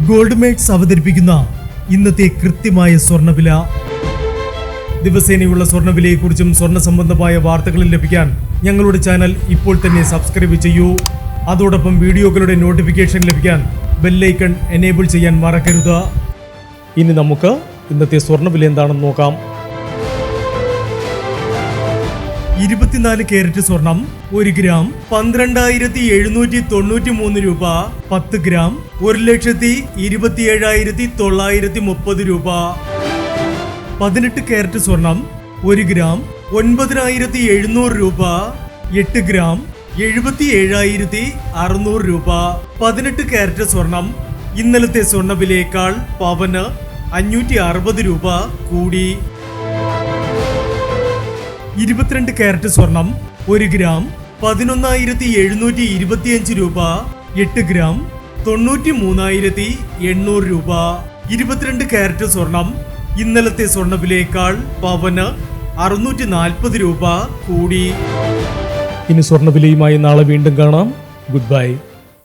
Gold makes അവതരിപ്പിക്കുന്ന ഇന്നത്തെ കൃത്യമായ സ്വർണ്ണവില. ദിവസേനയുള്ള സ്വർണ്ണവിലയെക്കുറിച്ചും സ്വർണ്ണ സംബന്ധമായ വാർത്തകളും ലഭിക്കാൻ ഞങ്ങളുടെ ചാനൽ ഇപ്പോൾ തന്നെ സബ്സ്ക്രൈബ് ചെയ്യൂ. അതോടൊപ്പം വീഡിയോകളുടെ നോട്ടിഫിക്കേഷൻ ലഭിക്കാൻ ബെല്ലൈക്കൺ എനേബിൾ ചെയ്യാൻ മറക്കരുത്. ഇനി നമുക്ക് ഇന്നത്തെ സ്വർണ്ണവില എന്താണെന്ന് നോക്കാം. 24 കാരറ്റ് സ്വർണം 1 ഗ്രാം 12,793 രൂപ. 10 ഗ്രാം 1,27,930 രൂപ. 18 കാരറ്റ് സ്വർണം 1 ഗ്രാം 9,700 രൂപ. 8 ഗ്രാം 77,600 രൂപ. 18 കാരറ്റ് സ്വർണം ഇന്നലത്തെ സ്വർണ്ണവിലയേക്കാൾ പവന് 560 രൂപ കൂടി. 22 കാരറ്റ് സ്വർണം 1 ഗ്രാം 11,725 രൂപ. 8 ഗ്രാം 93,800 രൂപ. 22 കാരറ്റ് സ്വർണം ഇന്നലത്തെ സ്വർണ്ണവിലയേക്കാൾ പവന് 640 രൂപ കൂടി. ഇനി സ്വർണ്ണവിലയുമായി നാളെ വീണ്ടും കാണാം. Good bye.